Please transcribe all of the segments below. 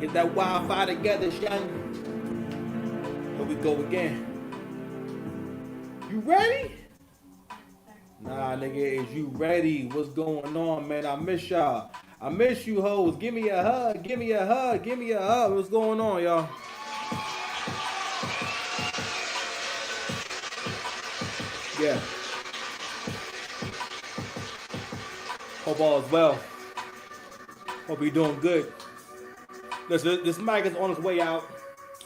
Get that Wi-Fi together, young. Here we go again. You ready? Nah, nigga, is you ready? What's going on, man? I miss y'all. I miss you hoes. Give me a hug. Give me a hug. Give me a hug. What's going on, y'all? Yeah. Hope all is well. Hope you're doing good. Listen, this mic is on its way out.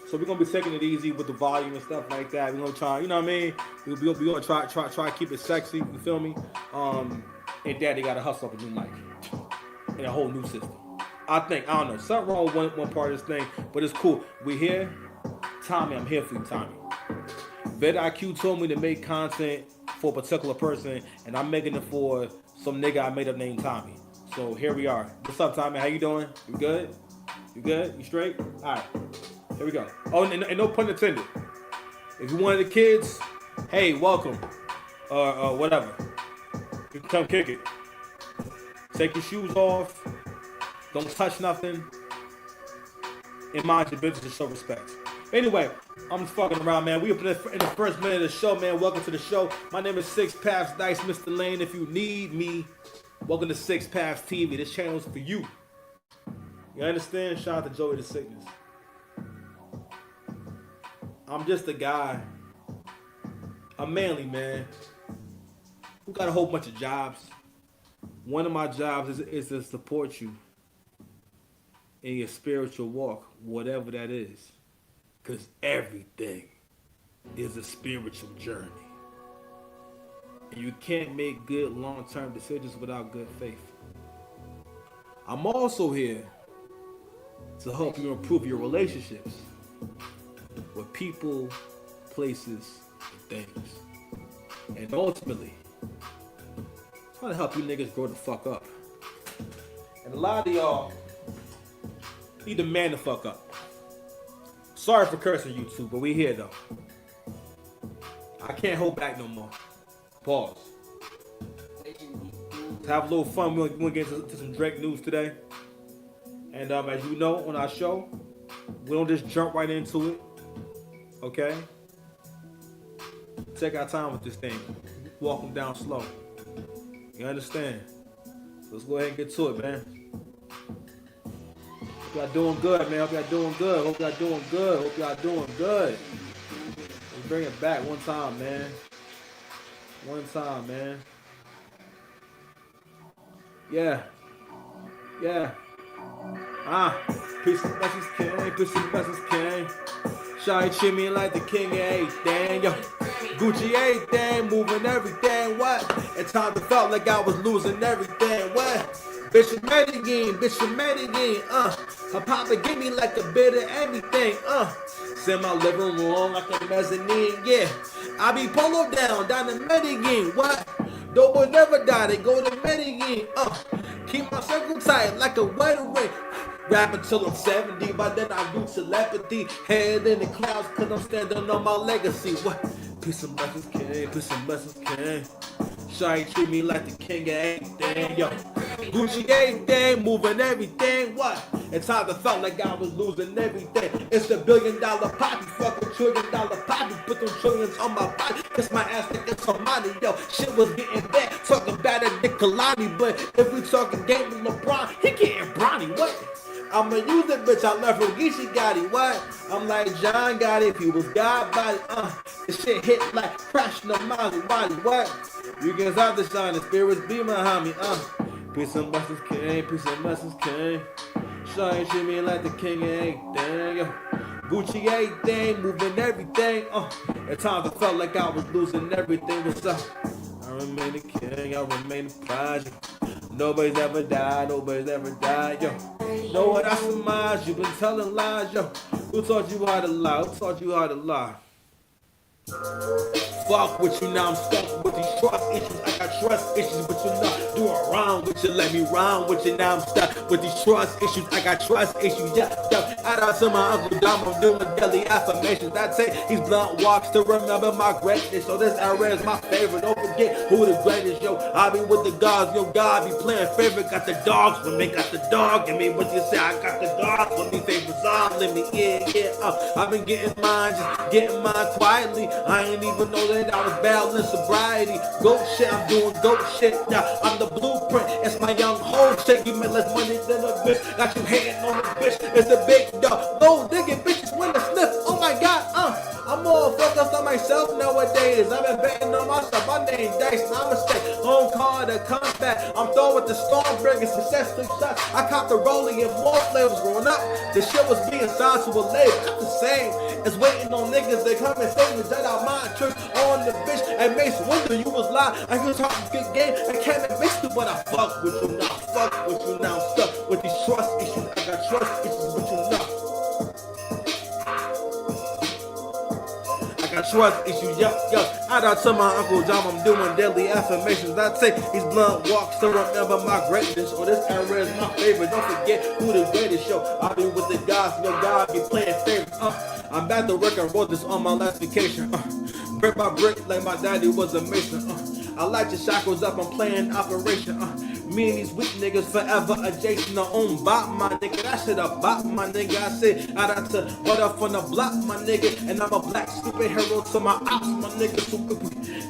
So we're gonna be taking it easy with the volume and stuff like that. We're gonna try, you know what I mean? We're gonna try to keep it sexy. You feel me? And Daddy gotta hustle up a new mic and a whole new system. I don't know, something wrong with one part of this thing, but it's cool. We here, Tommy. I'm here for you, Tommy. VidIQ told me to make content for a particular person, and I'm making it for some nigga I made up named Tommy. So here we are. What's up, Tommy? How you doing? You good? You good? You straight? All right. Here we go. Oh, and no pun intended. If you're one of the kids, hey, welcome. Or whatever. You can come kick it. Take your shoes off. Don't touch nothing. And mind your business and show respect. Anyway, I'm just fucking around, man. We up in the first minute of the show, man. Welcome to the show. My name is Six Paths Dice, Mr. Lane. If you need me, welcome to Six Paths TV. This channel is for you. You understand? Shout out to Joey the Sickness. I'm just a guy, a manly man, who got a whole bunch of jobs. One of my jobs is to support you in your spiritual walk, whatever that is. Because everything is a spiritual journey. And you can't make good long-term decisions without good faith. I'm also here to help you improve your relationships with people, places, and things. And ultimately, trying to help you niggas grow the fuck up. And a lot of y'all need to man the fuck up. Sorry for cursing you two, but we here though. I can't hold back no more. Pause. To have a little fun, we're gonna get into some Drake news today. And as you know, on our show, we don't just jump right into it. Okay? Take our time with this thing. Walk them down slow. You understand? So let's go ahead and get to it, man. Hope y'all doing good, man. Hope y'all doing good. Hope y'all doing good. Hope y'all doing good. Let's bring it back one time, man. One time, man. Yeah. Yeah. Peace and blessings, king. Peace and blessings, king. Shawty treat me like the king of everything, yo. Gucci everything, moving everything, what? At times it felt like I was losing everything, what? Bitch, you made it again, bitch, you made it again, Her papa give me like a bit of everything, Send my living room like a mezzanine, yeah. I be polo down to Medellin, what? Those boys never die, they go to Medellin, Keep my circle tight like a wedding ring. Rap until I'm 70, by then I do telepathy. Head in the clouds, cause I'm standing on my legacy. What? Peace and blessings, king. Peace and blessings, king. Shawty treat me like the king of everything, yo. Gucci everything, moving everything, what? At times I felt like I was losing everything. It's the $1 billion poppy, fuck $1 trillion poppy. Put them trillions on my body, kiss my ass like it's some money, yo. Shit was getting bad, talking about a Nicolani. But if we talking game with LeBron, he getting Bronny, what? I'ma use it, bitch. I left from Geechee Gotti, what? I'm like John Gotti, if he was God body, This shit hit like crashing the Molly, what? You can stop the shine, the spirits be behind me, Peace and blessings, king. Peace and blessings, king. Shine treat me like the king of everything, yo. Gucci everything, moving everything, At times I felt like I was losing everything, what's up? I remain the king, I remain the project. Nobody's ever died, yo. Know what I surmise, you been telling lies, yo. Who taught you how to lie? Who taught you how to lie? Fuck with you now, I'm stuck with these trust issues. I got trust issues, but you're not doing wrong with you. Let me rhyme with you now, I'm stuck with these trust issues. I got trust issues, yeah. Shout out to my Uncle Dom, I'm doing daily affirmations. I take these blunt walks to remember my greatness. So this era is my favorite. Don't forget who the greatest, yo. I be with the gods, yo. God be playing favorite. Got the dogs with me, got the dog in me. What you say? I got the dogs with me, favorite song in me. Yeah. I've been getting mine, just getting mine quietly. I ain't even know that I was battling sobriety. Goat shit, I'm doing goat shit now. I'm the blueprint, it's my young hoe shit. You make less money than a bitch. Got you hating on the bitch, it's a big dog. Low digging bitches when the sniff. Oh my god, I'm more focused on myself nowadays. I've been betting on myself. I named dice, now I'm a stay home card to come back. I'm throwing with the Stormbreaker, successful shots. I caught the rolling in more flavors growing up. The shit was being signed to a label. Not the same as waiting on niggas that come and say me that I mind trick on the bitch and Mace Window. You was lying. I can talk a good game. I can't mix you, but I fuck with you now. Fuck with you now. I'm stuck with these trust issues. I got trust issues with you now. I got trust issues, yo. Shout out to my Uncle Dom, I'm doing daily affirmations. I take these blunt walks to remember my greatness. Or this era is my favorite. Don't forget who the greatest, yo. I'll be with the gods, no God be playing favorites. I'm back to work, I wrote this on my last vacation. Brick by brick, like my daddy was a mason. I light your shackles up, I'm playing Operation. Me and these weak niggas forever adjacent. I own bop, my nigga. That shit a bop, my nigga. I say, out out to what up on the block, my nigga. And I'm a black superhero to my ops, my nigga. So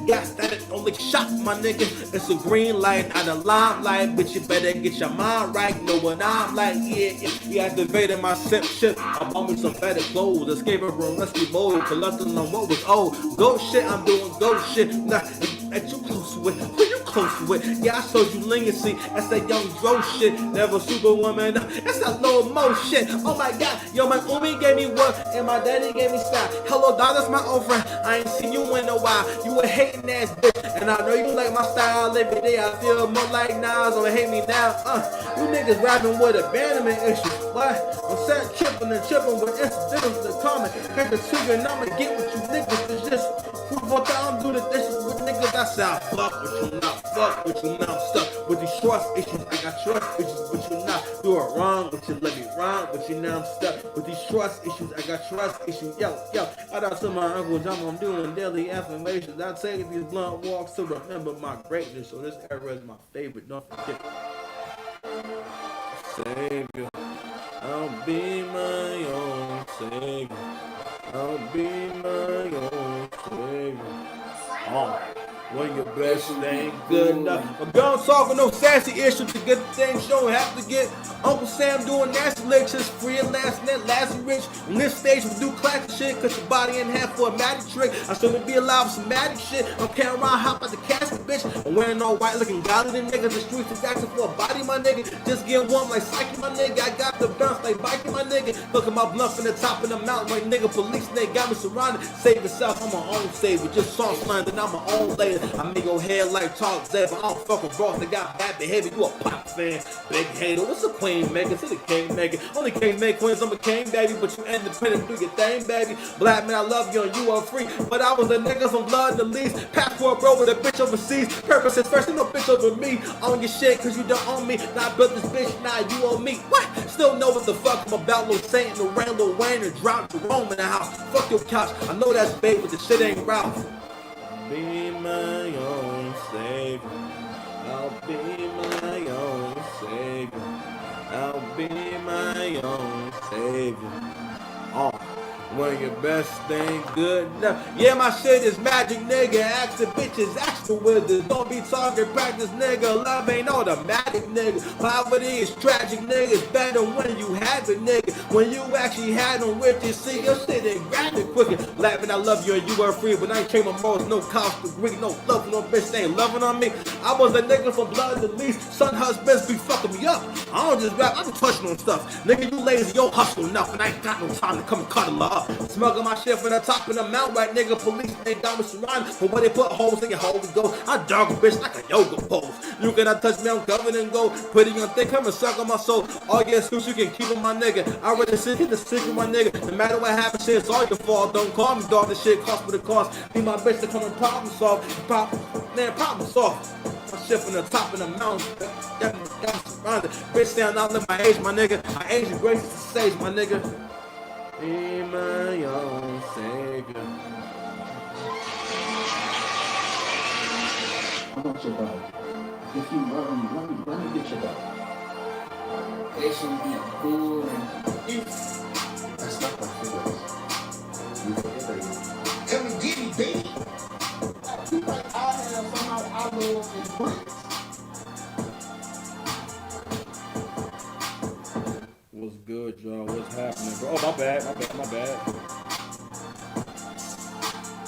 gas that it only shot, my nigga. It's a green light, out of limelight. Bitch, you better get your mind right. Know what I'm like, yeah. Activated my simp shit. I bought me some better clothes. Escaping from rescue mode. Collecting on what was old. Go shit, I'm doing go shit. Nah, that you close with. Who you close with? Yeah, I showed you leniency. That's that young Dro shit. Never superwoman. That's that low mo shit. Oh my god. Yo, my Umi gave me work and my daddy gave me style. Hello, dog, that's my old friend. I ain't seen you in a while. You a hating ass bitch. And I know you like my style every day. I feel more like Nas. Don't hate me now. You niggas rapping with abandonment issues. What? I'm set tripping and tripping with incidentals to comment. Hit the trigger and I'ma get with you niggas. It's just proof what I'm doing the dishes with niggas. I say I fuck with you now. Fuck with you now. I'm stuck with these trust issues. I got trust issues with you now. Do it wrong with you. Let me rhyme with you now. I'm stuck with these trust issues. I got trust issues. Yo. Shout out to my Uncle John. I'm doing daily affirmations. I take these blunt walks to remember my greatness. So this era is my favorite. Don't forget. Savior. I'll be my own savior. I'll be my own savior. When your best ain't good enough. I'm done solving no sassy issues to get the things shown. Have to get Uncle Sam doing nasty lectures. Free and last net, last and rich. On this stage we do classic shit. Cut your body in half for a magic trick. I shouldn't be allowed with some magic shit. I'm carrying around hop out the casket, bitch. I'm wearing all white looking godly than niggas. The streets is asking for a body, my nigga. Just getting warm like psyche, my nigga. I got the bounce like biking, my nigga. Look at my blunt from the top of the mountain. Like nigga, police, they got me surrounded. Save yourself, I'm my own savior. Just song slang, then I'm my own lady. I make your head like Talk Zeb, but I don't fuck with bros that got bad behavior. You a pop fan, big hater. What's a queen making? To the king making. Only king make queens, I'm a king, baby. But you independent, do your thing, baby. Black man, I love you and you are free. But I was a nigga from blood the least. Passport bro with a bitch overseas. Purpose is first, ain't no bitch over me. Own your shit, cause you don't own me. Now I built this bitch, now you own me. What? Still know what the fuck I'm about. Lil Saint and the rain, Lil Wayne, and drop Jerome in the house. Fuck your couch. I know that's bait, but the shit ain't Ralph. Be my own savior. I'll be my own savior. I'll be my own savior. When your best ain't good enough. Yeah, my shit is magic, nigga. Ask the bitches, ask the wizards. Don't be talking practice, nigga. Love ain't automatic, nigga. Poverty is tragic, nigga. It's better when you have it, nigga. When you actually had them with you, see your shit and grab it quicker. Laughing, I love you and you are free, but I ain't trade my morals, no college degree, no love, no bitch, they ain't loving on me. I was a nigga from blood the least. Son husbands be fucking me up. I don't just rap, I be touching on stuff. Nigga, you lazy, yo hustle enough, and I ain't got no time to come and cuddle her up. Smuggling my shit from the top of the mountain, right, nigga, police ain't got me surrounded. But when they put holes in your Holy Ghost, I dog a bitch like a yoga pose. You cannot touch me, I'm covered in gold. Put it on thick, come and suck on my soul. All your excuse, you can keep on my nigga. I really sit in the secret, my nigga. No matter what happens, shit, it's all your fault. Don't call me dog, this shit cost me the cost. Need my bitch to come and problem solve. Problem solve. My shit from the top of the mountain. Got me surrounded. Bitch stand out in my age, my nigga. My age is gracious to sage, my nigga. Be my own savior. I want your dog. If you love him, let me get your dog. It should be cool. That's not my feelings. You forget that you. Come and get me, baby. Like I have somehow I live in Prince. What's good, y'all? What's happening, bro? Oh, my bad.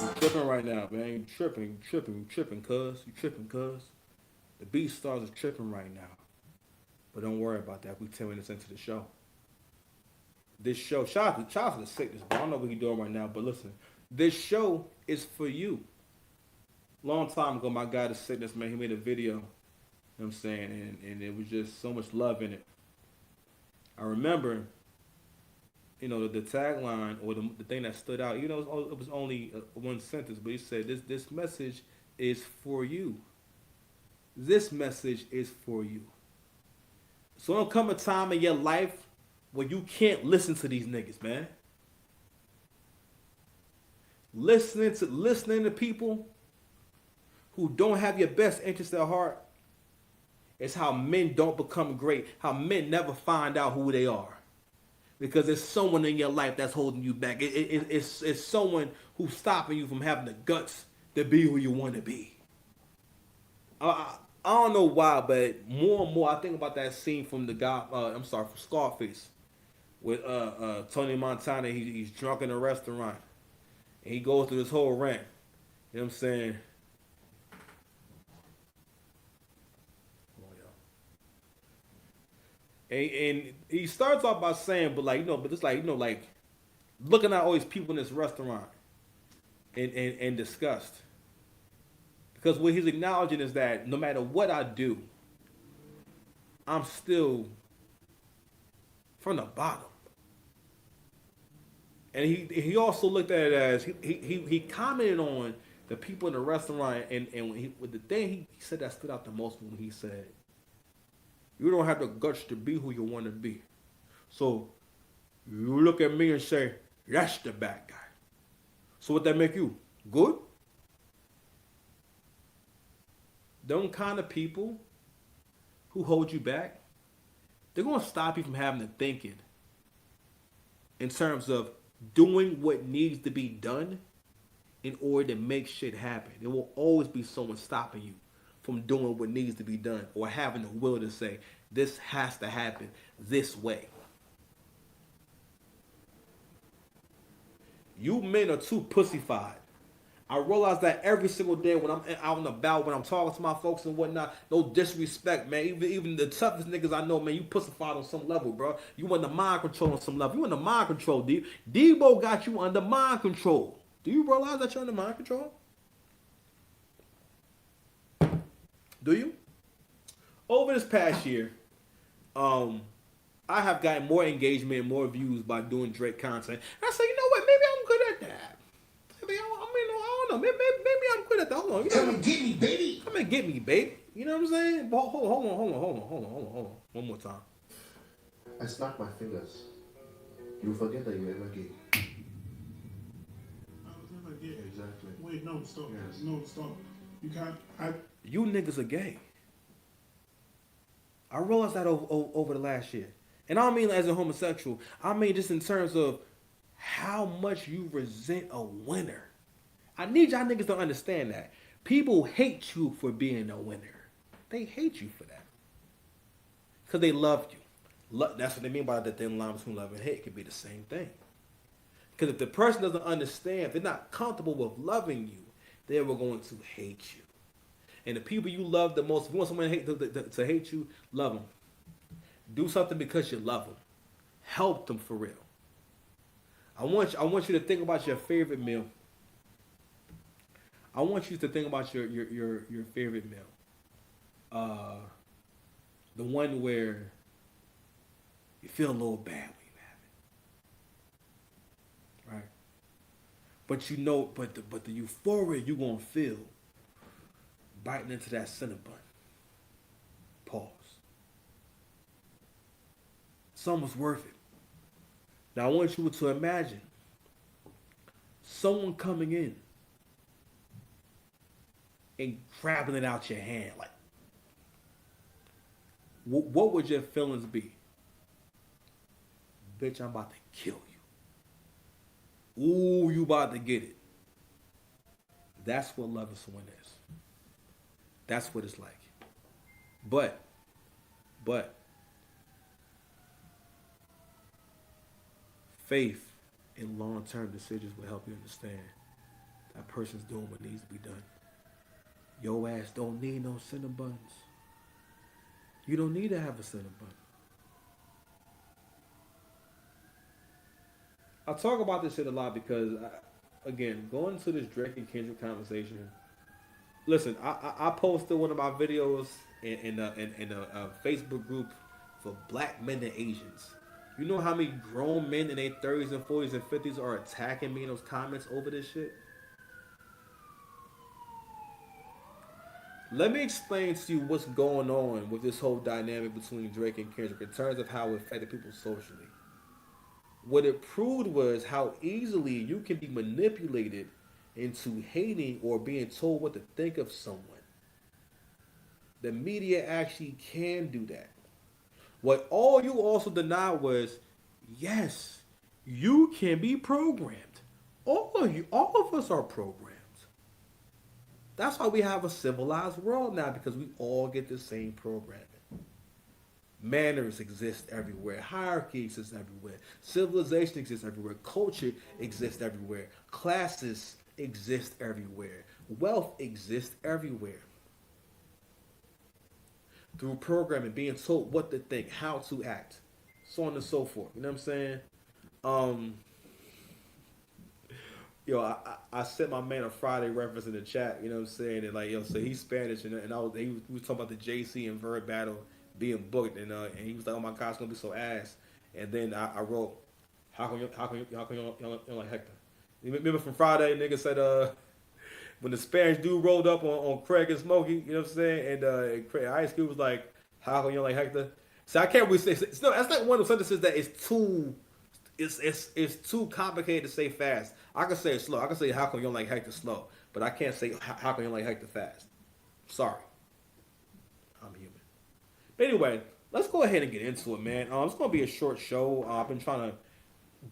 You tripping right now, man. You tripping, cuz. You tripping, cuz. The Beast Stars are tripping right now. But don't worry about that. We 10 minutes into the show. This show, shout out to the sickness, bro. I don't know what he's doing right now, but listen. This show is for you. Long time ago, my guy, the sickness, man, he made a video. You know what I'm saying? And it was just so much love in it. I remember, you know, the tagline or the thing that stood out, you know, it was only one sentence, but he said, this message is for you. This message is for you. So there'll come a time in your life where you can't listen to these niggas, man. Listening to people who don't have your best interest at heart is how men don't become great, how men never find out who they are. Because there's someone in your life that's holding you back. It's someone who's stopping you from having the guts to be who you want to be. I don't know why, but more and more I think about that scene from from Scarface, with Tony Montana. He's drunk in a restaurant, and he goes through this whole rant. You know what I'm saying? And he starts off by saying, but it's like, like looking at all these people in this restaurant and disgust. Because what he's acknowledging is that no matter what I do, I'm still from the bottom. And he also looked at it as he commented on the people in the restaurant, and with the thing he said that stood out the most when he said, you don't have the guts to be who you want to be. So you look at me and say, that's the bad guy. So what that make you? Good? Them kind of people who hold you back, they're going to stop you from having to thinking in terms of doing what needs to be done in order to make shit happen. There will always be someone stopping you from doing what needs to be done or having the will to say, this has to happen this way. You men are too pussyfied. I realize that every single day when I'm out and about, when I'm talking to my folks and whatnot, no disrespect, man. Even the toughest niggas I know, man, you pussyfied on some level, bro. You under mind control on some level. You under mind control, D. Debo got you under mind control. Do you realize that you're under mind control? Do you? Over this past year, I have gotten more engagement and more views by doing Drake content. And I say, you know what? Maybe I'm good at that. I don't know. Maybe I'm good at that. Hold on. You know, Come and get me, baby. Come and get me, baby. You know what I'm saying? But hold on. One more time. I snap my fingers. You forget that you ever gay. I was never gay. Exactly. Wait, no, stop. Yes. No, stop. You can't. You niggas are gay. I realized that over the last year. And I don't mean as a homosexual. I mean just in terms of how much you resent a winner. I need y'all niggas to understand that. People hate you for being a winner. They hate you for that. Because they love you. That's what they mean by the thin line between love and hate. It could be the same thing. Because if the person doesn't understand, if they're not comfortable with loving you, they were going to hate you. And the people you love the most, if you want someone to hate you, love them. Do something because you love them. Help them for real. I want you to think about your favorite meal. I want you to think about your favorite meal. The one where you feel a little bad when you have it, right? But you know, but the euphoria you gonna feel biting into that Cinnabon. Pause. It's almost worth it. Now I want you to imagine someone coming in and grabbing it out your hand. Like, what would your feelings be? Bitch, I'm about to kill you. Ooh, you about to get it. That's what loving someone is. That's what it's like. But, faith in long-term decisions will help you understand that person's doing what needs to be done. Your ass don't need no Cinnabons. You don't need to have a Cinnabon. I talk about this shit a lot because, again, going into this Drake and Kendrick conversation. Listen, I posted one of my videos in a Facebook group for black men and Asians. You know how many grown men in their 30s and 40s and 50s are attacking me in those comments over this shit? Let me explain to you what's going on with this whole dynamic between Drake and Kendrick in terms of how it affected people socially. What it proved was how easily you can be manipulated into hating or being told what to think of someone. The media actually can do that. What all you also denied was, yes, you can be programmed. All of us are programmed. That's why we have a civilized world now, because we all get the same programming. Manners exist everywhere. Hierarchy exists everywhere. Civilization exists everywhere. Culture exists everywhere. Classes exist everywhere. Wealth exists everywhere. Through programming, being told what to think, how to act, so on and so forth. You know what I'm saying? I sent my man a Friday reference in the chat. You know what I'm saying? And like, so he's Spanish, and we was talking about the JC and Verb battle being booked, and he was like, "Oh my God, it's gonna be so ass." And then I wrote, "How come you don't like Hector?" You remember from Friday, nigga said, when the Spanish dude rolled up on Craig and Smokey, you know what I'm saying? And Craig, Ice Cube was like, "How come you don't like Hector?" So I can't really say. No, that's like one of the sentences that is too. It's too complicated to say fast. I can say it slow. I can say how come you don't like Hector slow, but I can't say how come you don't like Hector fast. Sorry, I'm human. But anyway, let's go ahead and get into it, man. It's gonna be a short show. I've been trying to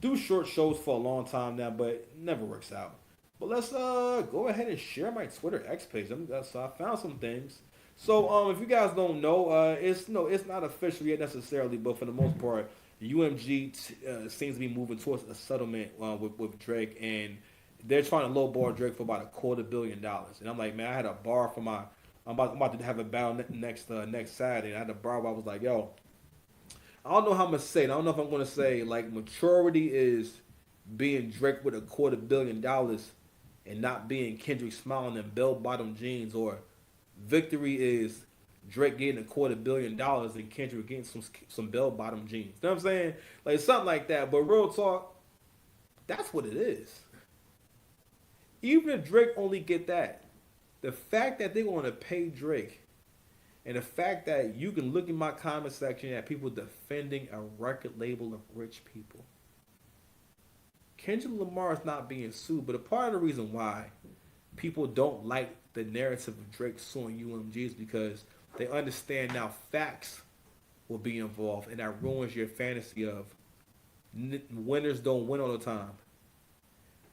do short shows for a long time now, but it never works out. But let's go ahead and share my Twitter X page. So I found some things. So if you guys don't know, it's not official yet necessarily, but for the most part, UMG seems to be moving towards a settlement with Drake, and they're trying to lowball Drake for about $250 million. And I'm like, man, I had a bar for my. I'm about to have a battle next Saturday. And I had a bar where I was like, yo, I don't know how I'm gonna say it. I don't know if I'm gonna say like maturity is being Drake with $250 million and not being Kendrick smiling in bell-bottom jeans, or victory is Drake getting $250 million and Kendrick getting some bell-bottom jeans. You know what I'm saying? Like something like that. But real talk, that's what it is. Even if Drake only get that, the fact that they're going to pay Drake, and the fact that you can look in my comment section at people defending a record label of rich people. Kendrick Lamar is not being sued, but a part of the reason why people don't like the narrative of Drake suing UMG is because they understand now facts will be involved, and that ruins your fantasy of winners don't win all the time.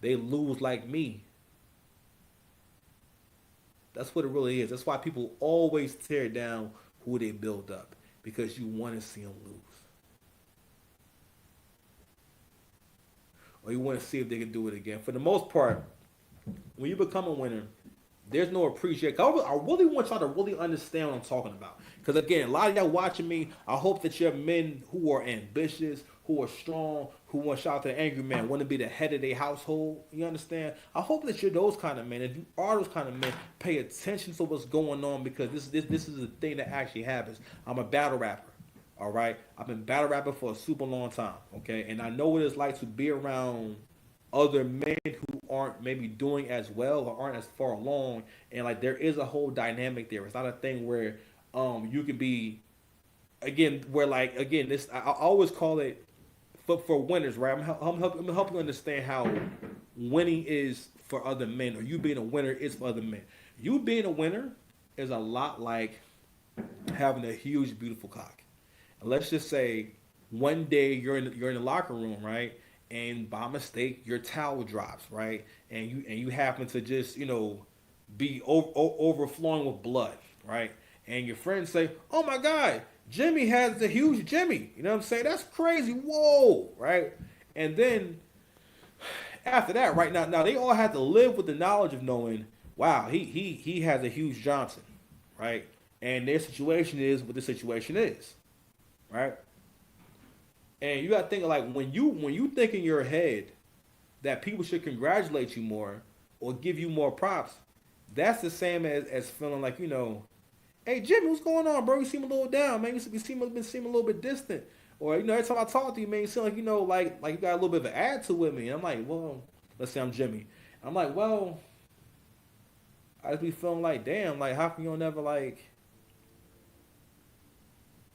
They lose like me. That's what it really is. That's why people always tear down who they build up, because you want to see them lose. Or you want to see if they can do it again. For the most part, when you become a winner, There's no appreciation. I really want y'all to really understand what I'm talking about. Because again, a lot of y'all watching me, I hope that you're men who are ambitious, who are strong, who want shout out to the angry man, want to be the head of their household. You understand? I hope that you're those kind of men. If you are those kind of men, pay attention to what's going on because this is a thing that actually happens. I'm a battle rapper. All right, I've been battle rapping for a super long time. Okay, and I know what it's like to be around other men who aren't maybe doing as well or aren't as far along, and like there is a whole dynamic there. It's not a thing where you can be again where like again this I always call it for winners, right? I'm helping you understand how winning is for other men, or you being a winner is for other men. You being a winner is a lot like having a huge, beautiful cock. And let's just say one day you're in the locker room, right? And by mistake your towel drops, right? And you happen to just be overflowing with blood, right? And your friends say, "Oh my God, Jimmy has the huge Jimmy." You know what I'm saying? That's crazy. Whoa, right? And then after that, right now they all have to live with the knowledge of knowing, wow, he has a huge Johnson, right? And their situation is what the situation is, right? And you got to think like when you think in your head that people should congratulate you more or give you more props, that's the same as feeling like hey Jimmy, what's going on, bro? You seem a little down, man. You seem a little bit distant, or every time I talk to you, man, you seem like like you got a little bit of an attitude with me. And I'm like, well, let's say I'm Jimmy. I'm like, well, I just be feeling like, damn, like how come you don't never like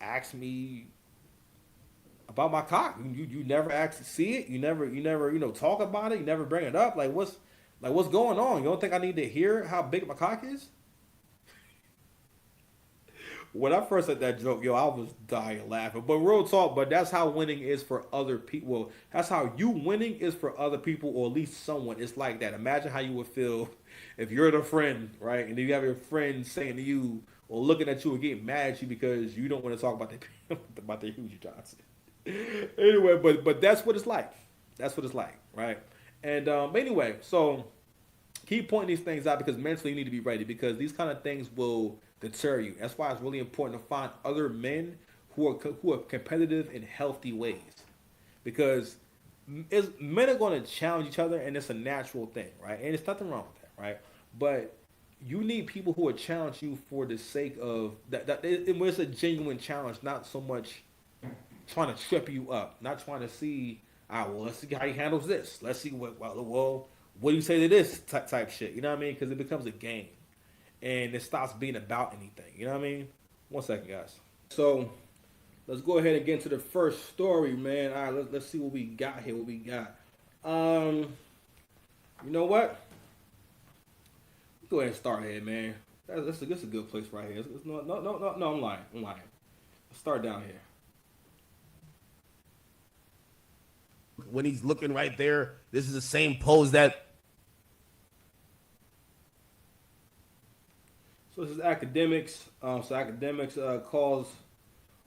ask me about my cock? You never actually see it. You never talk about it. You never bring it up. Like what's going on? You don't think I need to hear how big my cock is? When I first said that joke, I was dying laughing. But real talk, but that's how winning is for other people. Well, that's how you winning is for other people, or at least someone. It's like that. Imagine how you would feel if you're the friend, right? And then you have your friend saying to you or looking at you and getting mad at you because you don't want to talk about about the huge Johnson. Anyway, but that's what it's like. That's what it's like, right? And anyway, so keep pointing these things out because mentally you need to be ready because these kind of things will deter you. That's why it's really important to find other men who are competitive in healthy ways, because men are going to challenge each other, and it's a natural thing, right? And there's nothing wrong with that, right? But you need people who will challenge you for the sake of that. It's a genuine challenge, not so much trying to trip you up, not trying to see, well, let's see how he handles this. Let's see what do you say to this type shit? You know what I mean? Because it becomes a game. And it stops being about anything. You know what I mean? 1 second, guys. So let's go ahead and get into the first story, man. All right, let's see what we got here. What we got? You know what? Go ahead and start here, man. That's a good place right here. No, I'm lying. Let's start down here. When he's looking right there, this is the same pose that. So this is Academics. Academics calls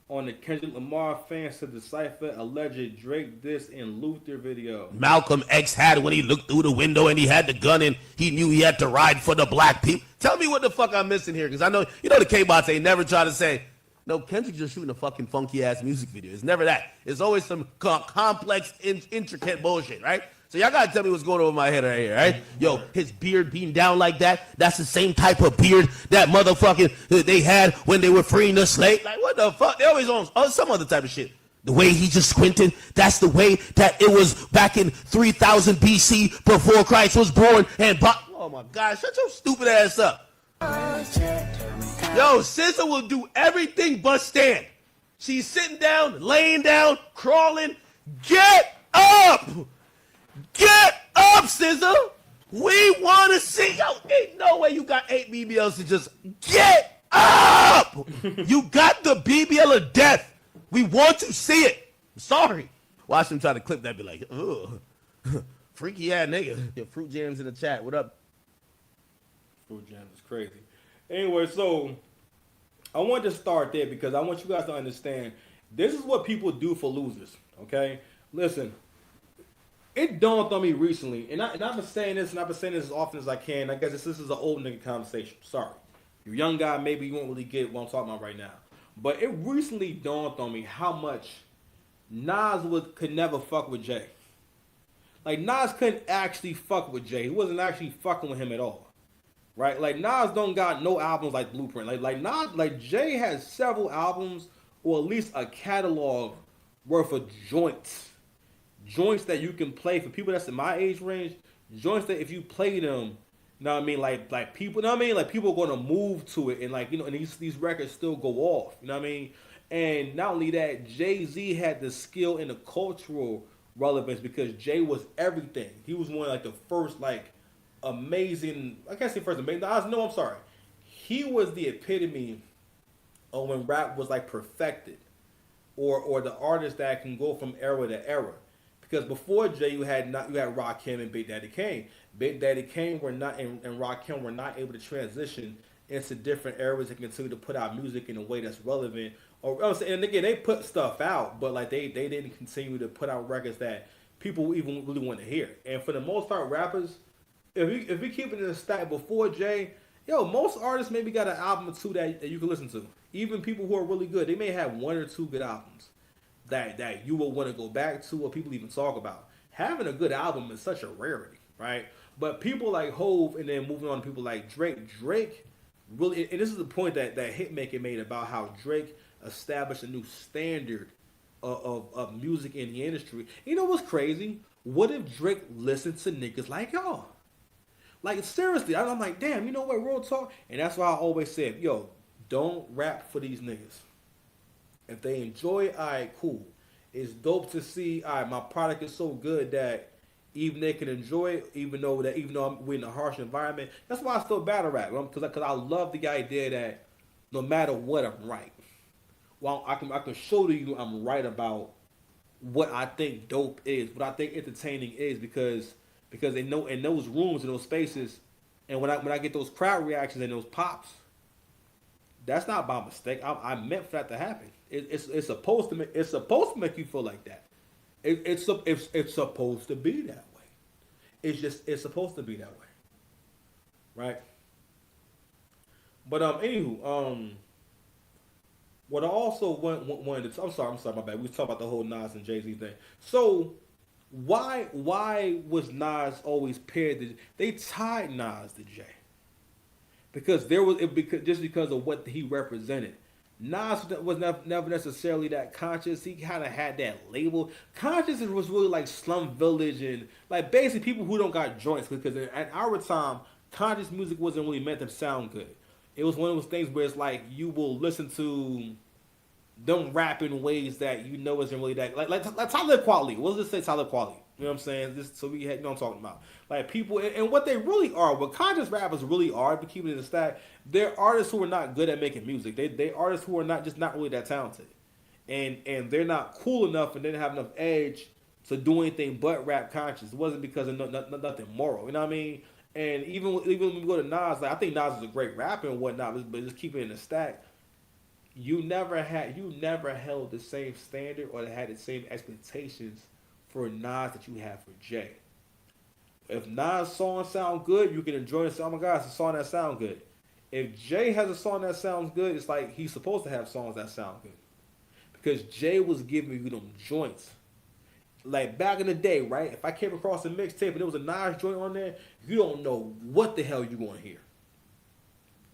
on the Kendrick Lamar fans to decipher alleged Drake diss in Luther video. Malcolm X had when he looked through the window and he had the gun and he knew he had to ride for the black people. Tell me what the fuck I'm missing here, because I know the K-bots ain't never try to say, no, Kendrick's just shooting a fucking funky ass music video. It's never that. It's always some complex, intricate bullshit, right? So y'all gotta tell me what's going over my head right here, right? Yo, his beard being down like that, that's the same type of beard that motherfucking they had when they were freeing the slave. Like, what the fuck? They always on some other type of shit. The way he just squinted, that's the way that it was back in 3000 BC before Christ was born. Oh my God, shut your stupid ass up. Yo, SZA will do everything but stand. She's sitting down, laying down, crawling. Get up! Get up, SZA! We want to see. Yo, ain't no way you got 8 BBLs to just get up! You got the BBL of death. We want to see it. I'm sorry. Watch them try to clip that, be like, ugh. Freaky ass nigga. Your Fruit Jams in the chat. What up? Fruit Jams is crazy. Anyway, so I want to start there because I want you guys to understand this is what people do for losers, okay? Listen, It dawned on me recently, and I've been saying this, and I've been saying this as often as I can. I guess this is an old nigga conversation. Sorry, you're a young guy, maybe you won't really get what I'm talking about right now. But it recently dawned on me how much Nas could never fuck with Jay. Like Nas couldn't actually fuck with Jay. He wasn't actually fucking with him at all. Right? Like Nas don't got no albums like Blueprint. Like Nas, like Jay has several albums or at least a catalog worth of joints that you can play for people that's in my age range. Joints that if you play them, you know what I mean, like people, you know what I mean, like people are gonna move to it, and like and these records still go off. You know what I mean? And not only that, Jay-Z had the skill and the cultural relevance because Jay was everything. He was one of like the first like amazing. I can't say first amazing. No, I'm sorry. He was the epitome of when rap was like perfected, or the artist that can go from era to era. Because before Jay, you had Rakim and Big Daddy Kane. Big Daddy Kane were not and Rakim were not able to transition into different eras and continue to put out music in a way that's relevant. And again, they put stuff out, but like they didn't continue to put out records that people even really want to hear. And for the most part, rappers, if we keep it in a stack before Jay, most artists maybe got an album or two that you can listen to. Even people who are really good, they may have one or two good albums that you will want to go back to or people even talk about. Having a good album is such a rarity, right? But people like Hove and then moving on to people like Drake really, and this is the point that Hitmaker made about how Drake established a new standard of music in the industry. You know what's crazy? What if Drake listened to niggas like y'all? Like seriously, I'm like, damn, you know what, real talk? And that's why I always said, don't rap for these niggas. If they enjoy it, alright, cool. It's dope to see, alright, my product is so good that even they can enjoy it, even though we're in a harsh environment. That's why I still battle rap, because I love the idea that no matter what, I'm right. Well, I can show to you I'm right about what I think dope is, what I think entertaining is, because in those rooms, in those spaces, and when I get those crowd reactions and those pops, that's not by mistake. I meant for that to happen. It's supposed to make you feel like that. It's supposed to be that way. It's supposed to be that way, right? But anywho, what I also wanted to, I'm sorry, my bad. We was talking about the whole Nas and Jay-Z thing. So why was Nas always paired to? They tied Nas to Jay because because of what he represented. Nas was never necessarily that conscious. He kind of had that label. Conscious was really like Slum Village and like basically people who don't got joints, because at our time, conscious music wasn't really meant to sound good. It was one of those things where it's like you will listen to them rap in ways that you know isn't really that like Tyler Quality. We'll just say Tyler Quality. You know what I'm saying? Just so we had, you know what I'm talking about. Like people and what they really are, what conscious rappers really are, to keep it in the stack, they're artists who are not good at making music. They artists who are not really that talented. And they're not cool enough and they didn't have enough edge to do anything but rap conscious. It wasn't because of nothing moral. You know what I mean? And even when we go to Nas, like I think Nas is a great rapper and whatnot, but just keep it in the stack. You never held the same standard or had the same expectations for Nas that you have for Jay. If Nas' song sound good, you can enjoy it. Say, oh my God, it's a song that sound good. If Jay has a song that sounds good, it's like he's supposed to have songs that sound good. Because Jay was giving you them joints. Like back in the day, right? If I came across a mixtape and there was a Nas joint on there, you don't know what the hell you're going to hear.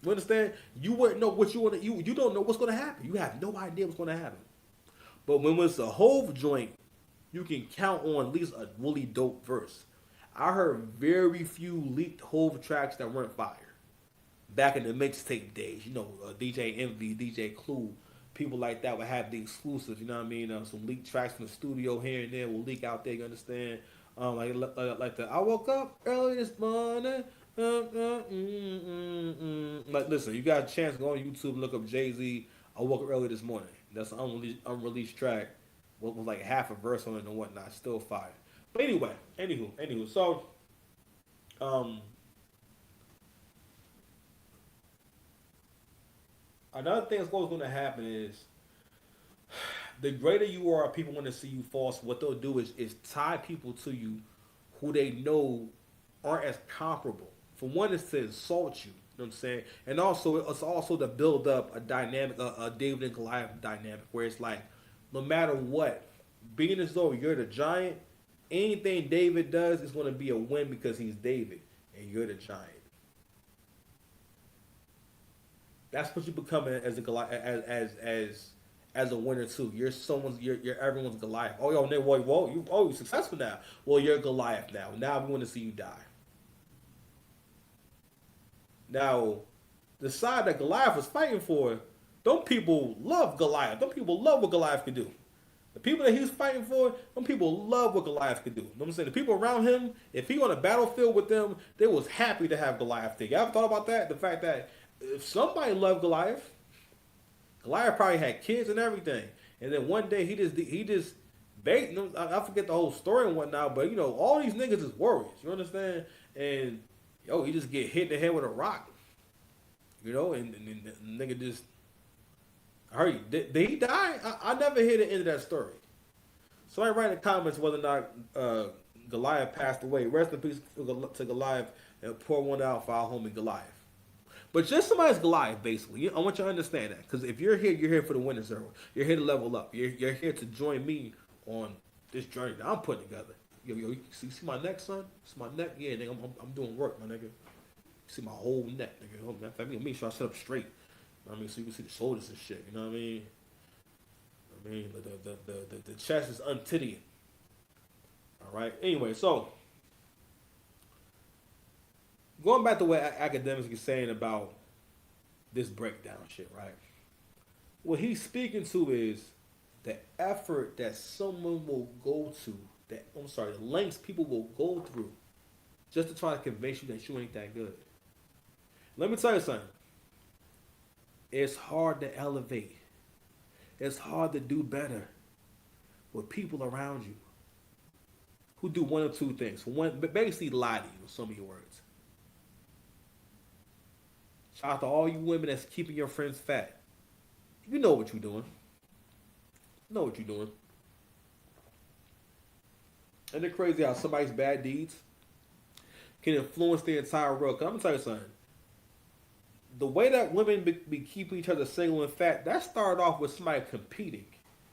You understand? You wouldn't know what you want to. You don't know what's going to happen. You have no idea what's going to happen. But when it's a Hove joint, you can count on at least a really dope verse. I heard very few leaked Hove tracks that weren't fire. Back in the mixtape days, DJ Envy, DJ Clue, people like that would have the exclusives. You know what I mean? Some leaked tracks from the studio here and there will leak out there. You understand? Like the I woke up early this morning. Like listen, you got a chance to go on YouTube and look up Jay-Z. I woke up early this morning. That's an unreleased track. What was like half a verse on it and whatnot. Still fire. But anyway, anywho. So, another thing that's going to happen is The greater you are, people want to see you fall. So what they'll do is tie people to you who they know aren't as comparable. For one, is to insult you. You know what I'm saying? And also, it's also to build up a dynamic, a David and Goliath dynamic, where it's like, no matter what, being as though you're the giant, anything David does is going to be a win because he's David and you're the giant. That's what you become as a Goliath, as a winner too. You're everyone's Goliath. Oh, yo, you're successful now. Well, you're Goliath now. Now we want to see you die. Now, the side that Goliath was fighting for, them people love Goliath. Them people love what Goliath could do. The people that he was fighting for, them people love what Goliath could do. You know what I'm saying? The people around him, if he on a battlefield with them, they was happy to have Goliath there. Y'all ever thought about that? The fact that if somebody loved Goliath, Goliath probably had kids and everything. And then one day he just I forget the whole story and whatnot, but you know, all these niggas is warriors. You understand? And yo, he just get hit in the head with a rock. You know, and the nigga just, I heard you. Did he die? I never hear the end of that story. Somebody write in the comments whether or not Goliath passed away. Rest in peace to Goliath, and pour one out for our homie Goliath. But just somebody's Goliath, basically. I want you to understand that. Because if you're here for the winning circle. You're here to level up. You're here to join me on this journey that I'm putting together. Yo, you see my neck, son? See my neck? Yeah, nigga, I'm doing work, my nigga. You see my whole neck, nigga. I mean, make sure I sit up straight. You know what I mean? So you can see the shoulders and shit. You know what I mean? The chest is untittying. All right? Anyway, so going back to what academics are saying about this breakdown shit, right? What he's speaking to is the effort that someone will go to, the lengths people will go through just to try to convince you that you ain't that good. Let me tell you something. It's hard to elevate. It's hard to do better with people around you who do one or two things. One, basically lie to you with some of your words. Shout out to all you women that's keeping your friends fat. You know what you're doing. You know what you're doing. And it's crazy how somebody's bad deeds can influence the entire world. 'Cause I'm going to tell you something. The way that women be keeping each other single and fat, that started off with somebody competing.